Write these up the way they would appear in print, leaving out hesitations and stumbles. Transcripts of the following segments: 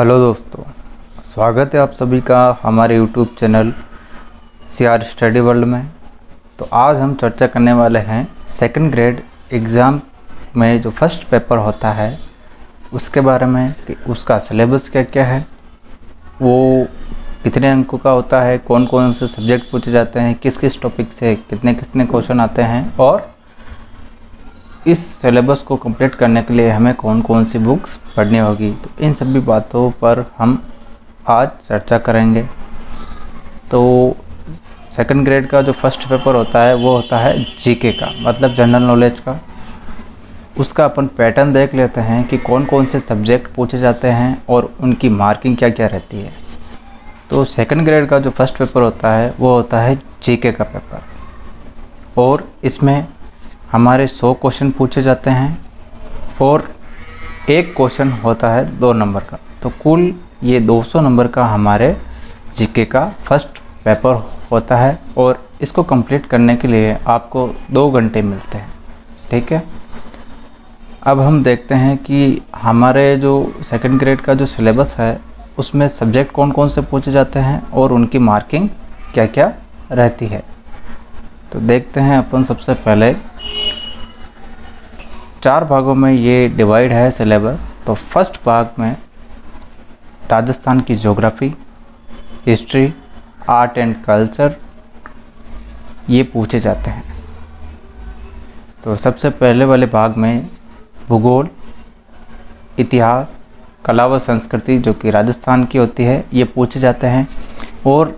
Hello दोस्तों, स्वागत है आप सभी का हमारे YouTube channel CR study world में। तो आज हम चर्चा करने वाले हैं सेकंड ग्रेड एग्ज़ाम में जो फर्स्ट पेपर होता है उसके बारे में कि उसका सिलेबस क्या क्या है, वो कितने अंकों का होता है, कौन कौन से सब्जेक्ट पूछे जाते हैं, किस किस टॉपिक से कितने कितने क्वेश्चन आते हैं और इस सिलेबस को कंप्लीट करने के लिए हमें कौन कौन सी बुक्स पढ़नी होगी। तो इन सभी बातों पर हम आज चर्चा करेंगे। तो सेकंड ग्रेड का जो फर्स्ट पेपर होता है वो होता है जीके का, मतलब जनरल नॉलेज का। उसका अपन पैटर्न देख लेते हैं कि कौन कौन से सब्जेक्ट पूछे जाते हैं और उनकी मार्किंग क्या क्या रहती है। तो सेकंड ग्रेड का जो फर्स्ट पेपर होता है वो होता है जीके का पेपर, और इसमें हमारे 100 क्वेश्चन पूछे जाते हैं और एक क्वेश्चन होता है 2 नंबर का। तो कुल ये 200 नंबर का हमारे जीके का फर्स्ट पेपर होता है, और इसको कंप्लीट करने के लिए आपको 2 घंटे मिलते हैं। ठीक है, अब हम देखते हैं कि हमारे जो सेकंड ग्रेड का जो सिलेबस है उसमें सब्जेक्ट कौन कौन से पूछे जाते हैं और उनकी मार्किंग क्या क्या रहती है। तो देखते हैं अपन सबसे पहले 4 भागों में ये डिवाइड है सिलेबस। तो फर्स्ट भाग में राजस्थान की geography, history, art and culture ये पूछे जाते हैं। तो सबसे पहले वाले भाग में भूगोल, इतिहास, कला व संस्कृति जो कि राजस्थान की होती है ये पूछे जाते हैं, और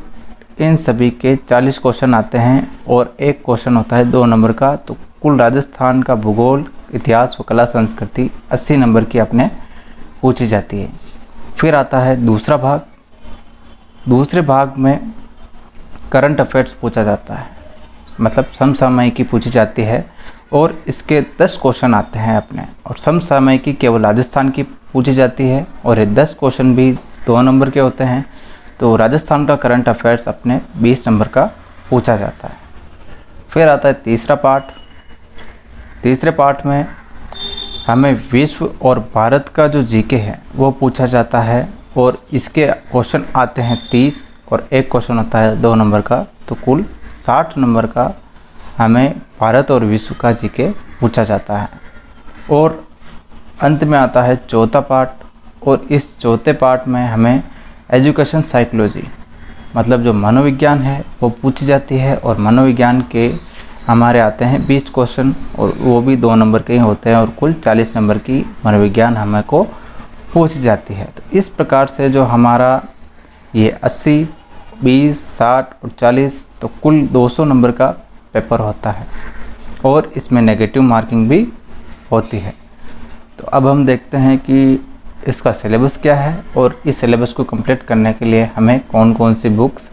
इन सभी के 40 क्वेश्चन आते हैं और एक क्वेश्चन होता है 2 नंबर का। तो कुल राजस्थान का भूगोल, इतिहास व कला संस्कृति 80 नंबर की अपने पूछी जाती है। फिर आता है दूसरा भाग। दूसरे भाग में करंट अफेयर्स पूछा जाता है, मतलब समसामयिकी पूछी जाती है, और इसके 10 क्वेश्चन आते हैं अपने। और समसामयिकी केवल राजस्थान की पूछी जाती है और ये 10 क्वेश्चन भी 2 नंबर के होते हैं। तो राजस्थान का करंट अफेयर्स अपने 20 नंबर का पूछा जाता है। फिर आता है तीसरा पार्ट। तीसरे पार्ट में हमें विश्व और भारत का जो जीके है वो पूछा जाता है, और इसके क्वेश्चन आते हैं 30 और एक क्वेश्चन होता है 2 नंबर का। तो कुल 60 नंबर का हमें भारत और विश्व का जीके पूछा जाता है। और अंत में आता है चौथा पार्ट, और इस चौथे पार्ट में हमें एजुकेशन साइकोलॉजी मतलब जो मनोविज्ञान है वो पूछी जाती है, और मनोविज्ञान के हमारे आते हैं 20 क्वेश्चन, और वो भी 2 नंबर के ही होते हैं, और कुल 40 नंबर की मनोविज्ञान हमें को पूछी जाती है। तो इस प्रकार से जो हमारा ये 80, 20, 60 और 40 तो कुल 200 नंबर का पेपर होता है, और इसमें नेगेटिव मार्किंग भी होती है। तो अब हम देखते हैं कि इसका सिलेबस क्या है और इस सिलेबस को कंप्लीट करने के लिए हमें कौन कौन सी बुक्स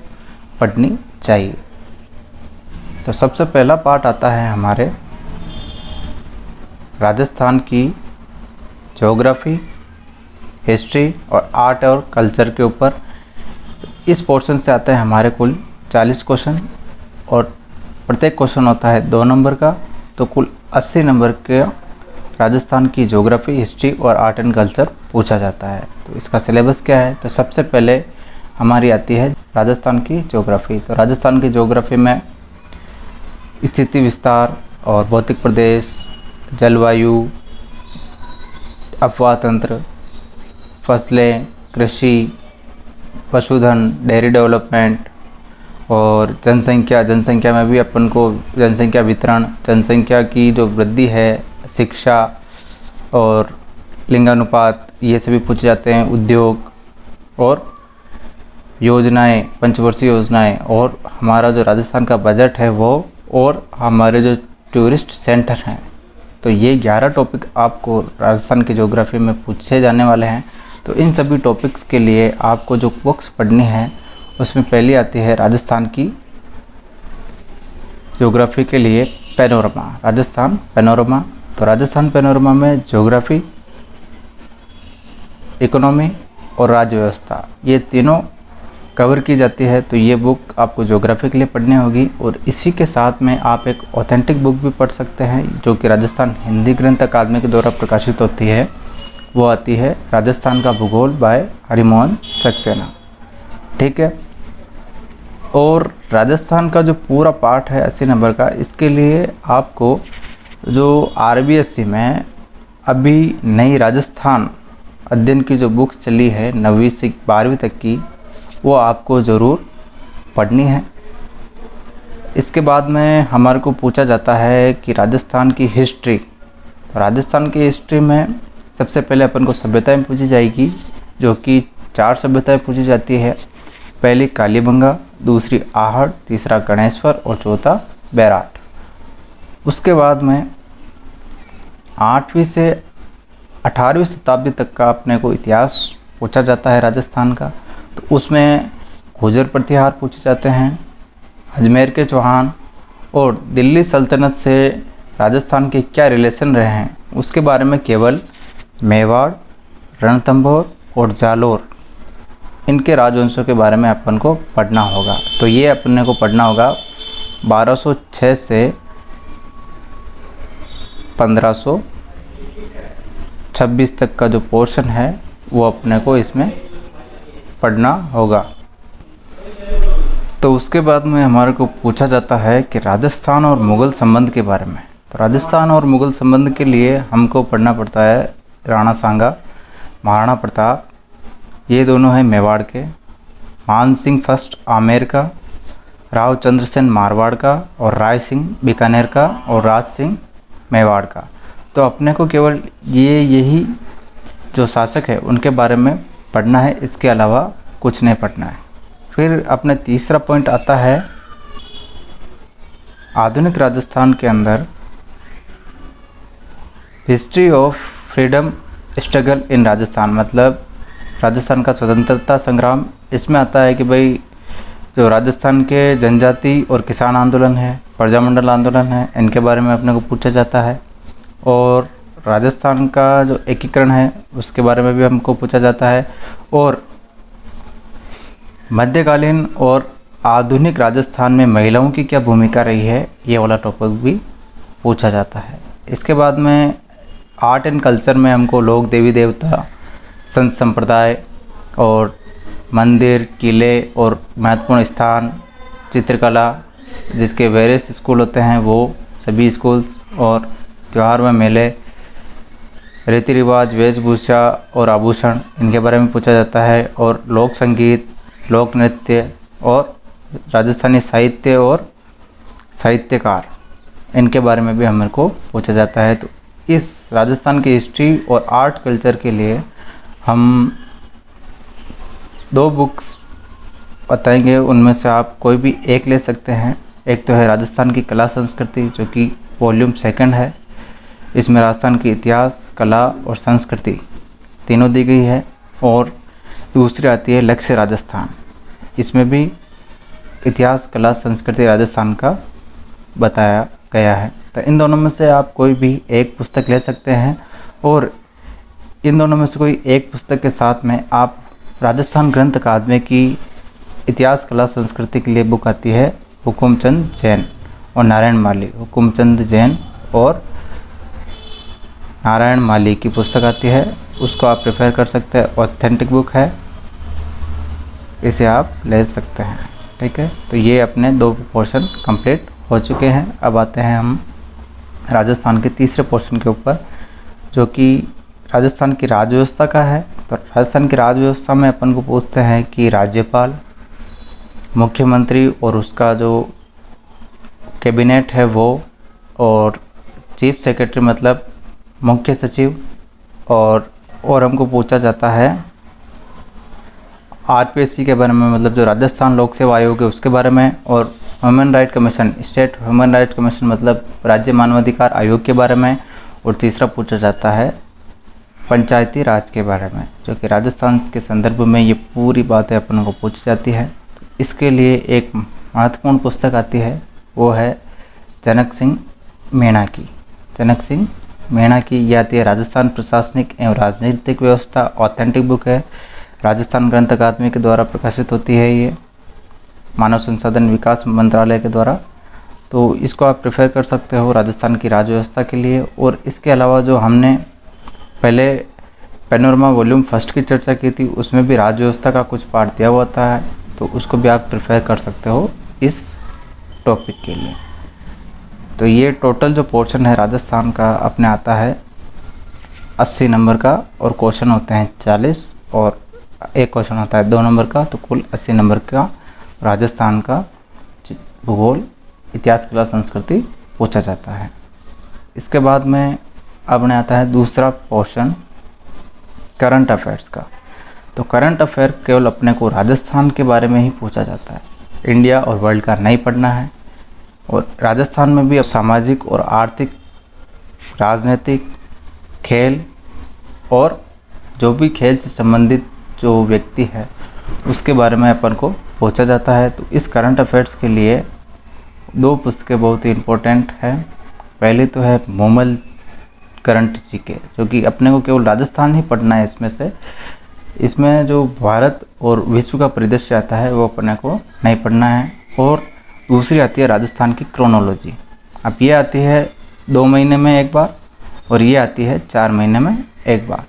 पढ़नी चाहिए। तो सबसे पहला पार्ट आता है हमारे राजस्थान की ज्योग्राफी, हिस्ट्री और आर्ट और कल्चर के ऊपर। तो इस पोर्शन से आते हैं हमारे कुल 40 क्वेश्चन, और प्रत्येक क्वेश्चन होता है 2 नंबर का। तो कुल 80 नंबर के राजस्थान की ज्योग्राफी, हिस्ट्री और आर्ट एंड कल्चर पूछा जाता है। तो इसका सिलेबस क्या है, तो सबसे पहले हमारी आती है राजस्थान की ज्योग्राफी। तो राजस्थान की ज्योग्राफी में स्थिति विस्तार और भौतिक प्रदेश, जलवायु, अफवाह तंत्र, फसलें, कृषि, पशुधन, डेयरी डेवलपमेंट और जनसंख्या में भी अपन को जनसंख्या वितरण, जनसंख्या की जो वृद्धि है, शिक्षा और लिंगानुपात ये सभी पूछे जाते हैं। उद्योग और योजनाएं, पंचवर्षीय योजनाएं, और हमारा जो राजस्थान का बजट है वो, और हमारे जो टूरिस्ट सेंटर हैं। तो ये 11 टॉपिक आपको राजस्थान की ज्योग्राफी में पूछे जाने वाले हैं। तो इन सभी टॉपिक्स के लिए आपको जो बुक्स पढ़नी है उसमें पहली आती है राजस्थान की ज्योग्राफी के लिए पैनोरमा, राजस्थान पैनोरमा। तो राजस्थान पैनोरमा में ज्योग्राफी, इकोनॉमी और राज्य व्यवस्था ये तीनों कवर की जाती है। तो ये बुक आपको ज्योग्राफी के लिए पढ़नी होगी, और इसी के साथ में आप एक ऑथेंटिक बुक भी पढ़ सकते हैं जो कि राजस्थान हिंदी ग्रंथ अकादमी के द्वारा प्रकाशित होती है, वो आती है राजस्थान का भूगोल बाय हरिमोहन सक्सेना। ठीक है, और राजस्थान का जो पूरा पाठ है 80 नंबर का, इसके लिए आपको जो RBSC में अभी नई राजस्थान अध्ययन की जो बुक्स चली है 9वीं से 12वीं तक की, वो आपको ज़रूर पढ़नी है। इसके बाद में हमारे को पूछा जाता है कि राजस्थान की हिस्ट्री। तो राजस्थान की हिस्ट्री में सबसे पहले अपन को सभ्यताएं पूछी जाएगी, जो कि 4 सभ्यताएं पूछी जाती है। पहली कालीबंगा, दूसरी आहड़, तीसरा गणेश्वर और चौथा बैराट। उसके बाद में 8वीं से 18वीं शताब्दी तक का अपने को इतिहास पूछा जाता है राजस्थान का। तो उसमें गुर्जर प्रतिहार पूछे जाते हैं, अजमेर के चौहान और दिल्ली सल्तनत से राजस्थान के क्या रिलेशन रहे हैं उसके बारे में केवल मेवाड़, रणथंभौर और जालोर, इनके राजवंशों के बारे में अपन को पढ़ना होगा। तो ये अपने को पढ़ना होगा 1206 से 1526 तक का जो पोर्शन है वो अपने को इसमें पढ़ना होगा। तो उसके बाद में हमारे को पूछा जाता है कि राजस्थान और मुग़ल संबंध के बारे में। तो राजस्थान और मुग़ल संबंध के लिए हमको पढ़ना पड़ता है राणा सांगा, महाराणा प्रताप, ये दोनों हैं मेवाड़ के, मान सिंह फर्स्ट आमेर का, राव चंद्रसेन मारवाड़ का और राय सिंह बीकानेर का और राज सिंह मेवाड़ का। तो अपने को केवल यही जो शासक है उनके बारे में पढ़ना है, इसके अलावा कुछ नहीं पढ़ना है। फिर अपने तीसरा पॉइंट आता है आधुनिक राजस्थान के अंदर history of freedom struggle in Rajasthan, मतलब राजस्थान का स्वतंत्रता संग्राम। इसमें आता है कि भाई जो राजस्थान के जनजाति और किसान आंदोलन है, प्रजामंडल आंदोलन है, इनके बारे में अपने को पूछा जाता है। और राजस्थान का जो एकीकरण है उसके बारे में भी हमको पूछा जाता है। और मध्यकालीन और आधुनिक राजस्थान में महिलाओं की क्या भूमिका रही है, ये वाला टॉपिक भी पूछा जाता है। इसके बाद में आर्ट एंड कल्चर में हमको लोक देवी देवता, संत संप्रदाय और मंदिर, किले और महत्वपूर्ण स्थान, चित्रकला, जिसके वेरियस स्कूल होते हैं वो सभी स्कूल्स, और त्यौहार में मेले, रीति रिवाज, वेशभूषा और आभूषण, इनके बारे में पूछा जाता है। और लोक संगीत, लोक नृत्य और राजस्थानी साहित्य और साहित्यकार, इनके बारे में भी हमें को पूछा जाता है। तो इस राजस्थान की हिस्ट्री और आर्ट कल्चर के लिए हम 2 बुक्स बताएंगे, उनमें से आप कोई भी एक ले सकते हैं। एक तो है राजस्थान की कला संस्कृति, जो कि वॉल्यूम 2 है। इसमें राजस्थान की इतिहास, कला और संस्कृति तीनों दी गई है। और दूसरी आती है लक्ष्य राजस्थान, इसमें भी इतिहास, कला, संस्कृति राजस्थान का बताया गया है। तो इन दोनों में से आप कोई भी एक पुस्तक ले सकते हैं। और इन दोनों में से कोई एक पुस्तक के साथ में आप राजस्थान ग्रंथ अकादमी की इतिहास, कला, संस्कृति के लिए बुक आती है हुकुमचंद जैन और नारायण माली। हुकुमचंद जैन और नारायण माली की पुस्तक आती है, उसको आप प्रेफर कर सकते हैं। ऑथेंटिक बुक है, इसे आप ले सकते हैं। ठीक है, तो ये अपने 2 पोर्शन कंप्लीट हो चुके हैं। अब आते हैं हम राजस्थान के तीसरे पोर्शन के ऊपर, जो कि राजस्थान की राज्य व्यवस्था का है। तो राजस्थान की राज्य व्यवस्था में अपन को पूछते हैं कि राज्यपाल, मुख्यमंत्री और उसका जो कैबिनेट है वो, और चीफ सेक्रेटरी मतलब मुख्य सचिव, और हमको पूछा जाता है RPSC के बारे में, मतलब जो राजस्थान लोक सेवा आयोग है उसके बारे में, और human right commission, state human right commission मतलब राज्य मानवाधिकार आयोग के बारे में। और तीसरा पूछा जाता है पंचायती राज के बारे में, जो कि राजस्थान के संदर्भ में ये पूरी बातें अपन को पूछी जाती है। इसके लिए एक महत्वपूर्ण पुस्तक आती है, वो है जनक सिंह मीणा की। जनक सिंह मीणा की ये आती है राजस्थान प्रशासनिक एवं राजनीतिक व्यवस्था, ऑथेंटिक बुक है, राजस्थान ग्रंथ अकादमी के द्वारा प्रकाशित होती है, ये मानव संसाधन विकास मंत्रालय के द्वारा। तो इसको आप प्रेफर कर सकते हो राजस्थान की राज्य व्यवस्था के लिए। और इसके अलावा जो हमने पहले पैनोरमा वॉल्यूम फर्स्ट की चर्चा की थी, उसमें भी राज्य व्यवस्था का कुछ पार्ट दिया हुआ था, तो उसको भी आप प्रेफर कर सकते हो इस टॉपिक के लिए। तो ये टोटल जो पोर्शन है राजस्थान का अपने आता है 80 नंबर का, और क्वेश्चन होते हैं 40, और एक क्वेश्चन होता है 2 नंबर का, तो कुल 80 नंबर का राजस्थान का भूगोल, इतिहास, कला, संस्कृति पूछा जाता है। इसके बाद में अपने आता है दूसरा पोर्शन करंट अफेयर्स का। तो करंट अफेयर केवल अपने को राजस्थान के बारे में ही पूछा जाता है, इंडिया और वर्ल्ड का नहीं पढ़ना है। और राजस्थान में भी सामाजिक और आर्थिक, राजनीतिक, खेल और जो भी खेल से संबंधित जो व्यक्ति है उसके बारे में अपन को पूछा जाता है। तो इस करंट अफेयर्स के लिए 2 पुस्तकें बहुत ही इम्पोर्टेंट है। पहली तो है मोमल करंट जीके, जो कि अपने को केवल राजस्थान ही पढ़ना है इसमें जो भारत और विश्व का परिदृश्य आता है वो अपने को नहीं पढ़ना है। और दूसरी आती है राजस्थान की क्रोनोलॉजी। अब ये आती है 2 महीने में एक बार, और ये आती है 4 महीने में एक बार।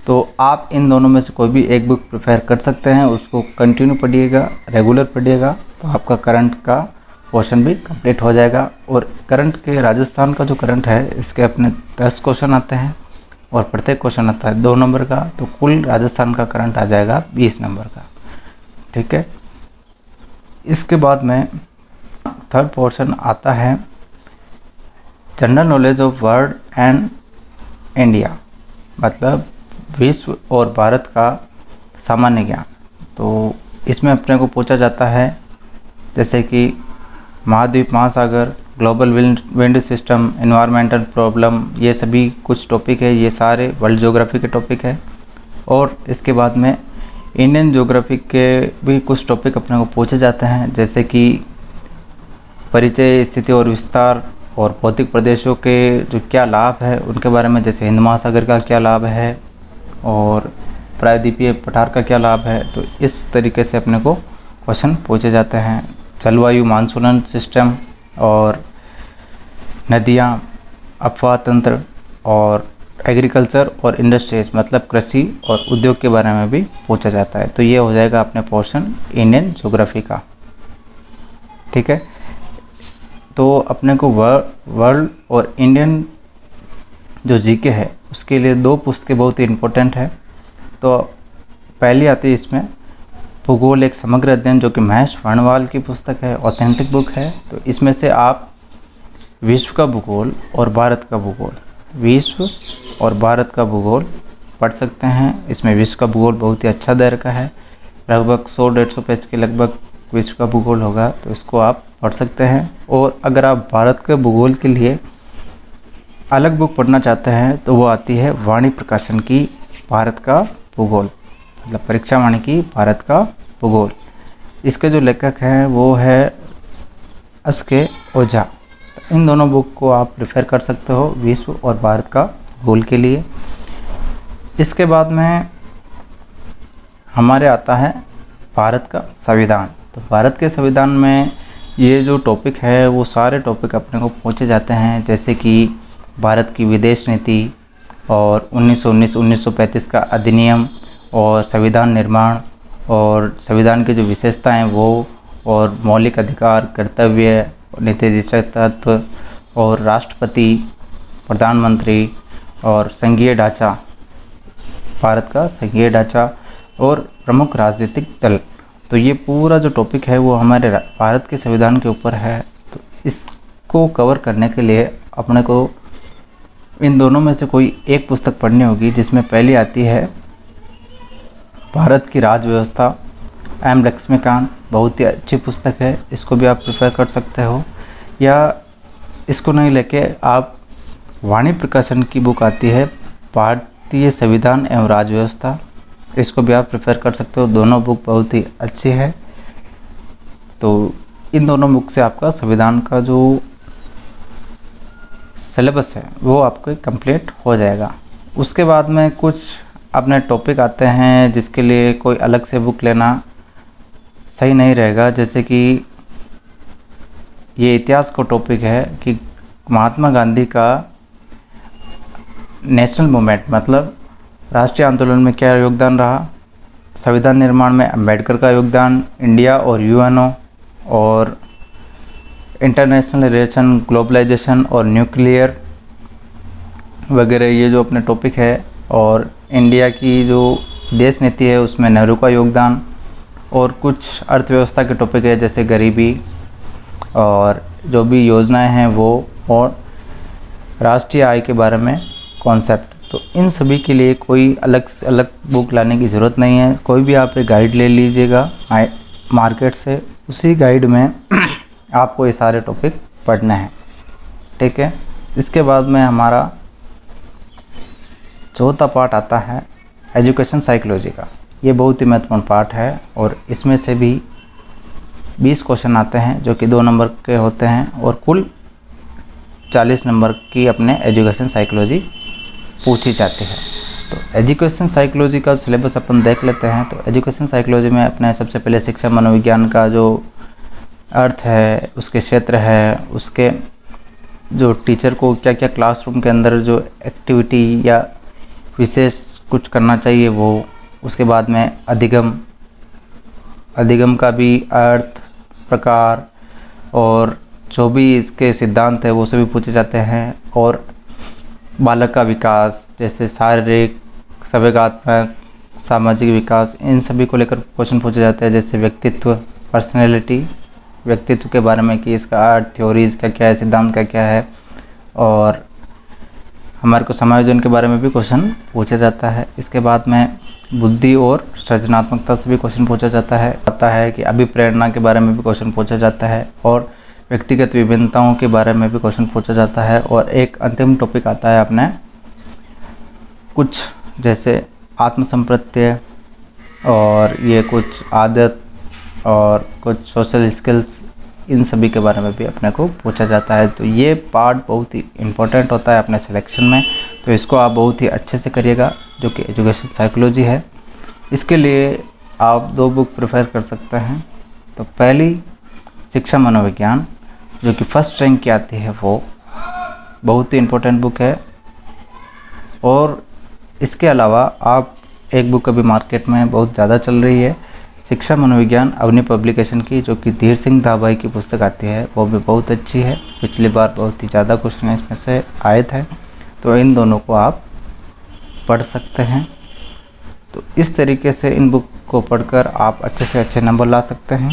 तो आप इन दोनों में से कोई भी एक बुक प्रेफर कर सकते हैं, उसको कंटिन्यू पढ़िएगा, रेगुलर पढ़िएगा, तो आपका करंट का पोर्शन भी कंप्लीट हो जाएगा। और करंट के राजस्थान का जो करंट है इसके अपने 10 क्वेश्चन आते हैं, और प्रत्येक क्वेश्चन आता है 2 नंबर का, तो कुल राजस्थान का करंट आ जाएगा 20 नंबर का। ठीक है। इसके बाद में थर्ड पोर्शन आता है general knowledge of world and India, मतलब विश्व और भारत का सामान्य ज्ञान। तो इसमें अपने को पूछा जाता है जैसे कि महाद्वीप, महासागर, global wind system, environmental problem, ये सभी कुछ टॉपिक है, ये सारे वर्ल्ड ज्योग्राफी के टॉपिक है। और इसके बाद में इंडियन ज्योग्राफी के भी कुछ टॉपिक अपने को पूछे जाते हैं, जैसे कि परिचय, स्थिति और विस्तार, और भौतिक प्रदेशों के जो क्या लाभ है उनके बारे में, जैसे हिंद महासागर का क्या लाभ है और प्रायद्वीपीय पठार का क्या लाभ है। तो इस तरीके से अपने को क्वेश्चन पूछे जाते हैं। जलवायु, मानसून सिस्टम और नदियाँ, अफवाह तंत्र, और एग्रीकल्चर और इंडस्ट्रीज मतलब कृषि और उद्योग के बारे में भी पूछा जाता है। तो ये हो जाएगा अपने पोर्शन इंडियन ज्योग्राफी का। ठीक है। तो अपने को वर्ल्ड और इंडियन जो जीके है उसके लिए 2 पुस्तकें बहुत ही इम्पोर्टेंट है। तो पहली आती है इसमें भूगोल एक समग्र अध्ययन, जो कि महेश वर्णवाल की पुस्तक है, ऑथेंटिक बुक है। तो इसमें से आप विश्व का भूगोल और भारत का भूगोल, विश्व और भारत का भूगोल पढ़ सकते हैं। इसमें विश्व का भूगोल बहुत ही अच्छा दर का है, लगभग 100-150 पेज के लगभग विश्व का भूगोल होगा, तो इसको आप पढ़ सकते हैं। और अगर आप भारत के भूगोल के लिए अलग बुक पढ़ना चाहते हैं तो वो आती है वाणी प्रकाशन की भारत का भूगोल, मतलब परीक्षा वाणी की भारत का भूगोल। इसके जो लेखक हैं वो है एस.के. ओझा। तो इन दोनों बुक को आप प्रेफर कर सकते हो विश्व और भारत का भूगोल के लिए। इसके बाद में हमारे आता है भारत का संविधान। तो भारत के संविधान में ये जो टॉपिक है वो सारे टॉपिक अपने को पूछे जाते हैं, जैसे कि भारत की विदेश नीति और 1919-1935 का अधिनियम और संविधान निर्माण और संविधान की जो विशेषताएं वो, और मौलिक अधिकार, कर्तव्य, नीति दिशा तत्व, और राष्ट्रपति, प्रधानमंत्री, और संघीय ढांचा, भारत का संघीय ढांचा, और प्रमुख राजनीतिक दल। तो ये पूरा जो टॉपिक है वो हमारे भारत के संविधान के ऊपर है। तो इसको कवर करने के लिए अपने को इन दोनों में से कोई एक पुस्तक पढ़नी होगी, जिसमें पहली आती है भारत की राज्य व्यवस्था, एम लक्ष्मीकांत। बहुत ही अच्छी पुस्तक है, इसको भी आप प्रेफर कर सकते हो। या इसको नहीं लेके आप वाणी प्रकाशन की बुक आती है भारतीय संविधान एवं राज्य व्यवस्था, इसको भी आप प्रेफर कर सकते हो। दोनों बुक बहुत ही अच्छी है। तो इन दोनों बुक से आपका संविधान का जो सिलेबस है वो आपको कंप्लीट हो जाएगा। उसके बाद में कुछ अपने टॉपिक आते हैं जिसके लिए कोई अलग से बुक लेना सही नहीं रहेगा, जैसे कि ये इतिहास का टॉपिक है कि महात्मा गांधी का नेशनल मूवमेंट मतलब राष्ट्रीय आंदोलन में क्या योगदान रहा, संविधान निर्माण में अम्बेडकर का योगदान, इंडिया और यूएनओ और इंटरनेशनल रिलेशन, ग्लोबलाइजेशन और न्यूक्लियर वगैरह, ये जो अपने टॉपिक है। और इंडिया की जो देश नीति है उसमें नेहरू का योगदान, और कुछ अर्थव्यवस्था के टॉपिक है जैसे गरीबी और जो भी योजनाएं हैं वो, और राष्ट्रीय आय के बारे में कॉन्सेप्ट। तो इन सभी के लिए कोई अलग से अलग बुक लाने की ज़रूरत नहीं है, कोई भी आप एक गाइड ले लीजिएगा मार्केट से, उसी गाइड में आपको ये सारे टॉपिक पढ़ने हैं, ठीक है। इसके बाद में हमारा चौथा पार्ट आता है एजुकेशन साइकोलॉजी का। ये बहुत ही महत्वपूर्ण पार्ट है और इसमें से भी 20 क्वेश्चन आते हैं जो कि 2 नंबर के होते हैं, और कुल 40 नंबर की अपने एजुकेशन साइकोलॉजी पूछी जाती है। तो एजुकेशन साइकोलॉजी का सिलेबस अपन देख लेते हैं। तो एजुकेशन साइकोलॉजी में अपने सबसे पहले शिक्षा मनोविज्ञान का जो अर्थ है, उसके क्षेत्र है, उसके जो टीचर को क्या क्या क्लासरूम के अंदर जो एक्टिविटी या विशेष कुछ करना चाहिए वो, उसके बाद में अधिगम का भी अर्थ, प्रकार और जो भी इसके सिद्धांत है वो सभी पूछे जाते हैं। और बालक का विकास जैसे शारीरिक, संवेगात्मक, सामाजिक विकास, इन सभी को लेकर क्वेश्चन पूछे जाते हैं। जैसे व्यक्तित्व, पर्सनैलिटी, व्यक्तित्व के बारे में कि इसका अर्थ, थ्योरीज का क्या है, सिद्धांत का क्या है, और हमारे को समायोजन के बारे में भी क्वेश्चन पूछा जाता है। इसके बाद में बुद्धि और सृजनात्मकता से भी क्वेश्चन पूछा जाता है। आता है कि अभिप्रेरणा के बारे में भी क्वेश्चन पूछा जाता है, और व्यक्तिगत विभिन्नताओं के बारे में भी क्वेश्चन पूछा जाता है। और एक अंतिम टॉपिक आता है अपने कुछ जैसे आत्मसंप्रत्यय, और ये कुछ आदत और कुछ सोशल स्किल्स, इन सभी के बारे में भी अपने को पूछा जाता है। तो ये पार्ट बहुत ही इम्पोर्टेंट होता है अपने सिलेक्शन में, तो इसको आप बहुत ही अच्छे से करिएगा, जो कि एजुकेशन साइकोलॉजी है। इसके लिए आप 2 बुक प्रेफर कर सकते हैं। तो पहली शिक्षा मनोविज्ञान जो कि फर्स्ट रैंक की आती है, वो बहुत ही इम्पोर्टेंट बुक है। और इसके अलावा आप एक बुक अभी मार्केट में बहुत ज़्यादा चल रही है, शिक्षा मनोविज्ञान अवनी पब्लिकेशन की, जो कि धीर सिंह धाबाई की पुस्तक आती है, वो भी बहुत अच्छी है। पिछली बार बहुत ही ज़्यादा क्वेश्चन इसमें से आए थे, तो इन दोनों को आप पढ़ सकते हैं। तो इस तरीके से इन बुक को पढ़कर आप अच्छे से अच्छे नंबर ला सकते हैं।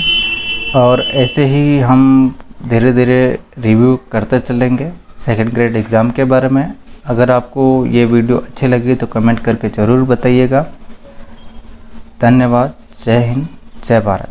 और ऐसे ही हम धीरे धीरे रिव्यू करते चलेंगे सेकंड ग्रेड एग्ज़ाम के बारे में। अगर आपको ये वीडियो अच्छी लगी तो कमेंट करके ज़रूर बताइएगा। धन्यवाद। जय हिंद, जय भारत।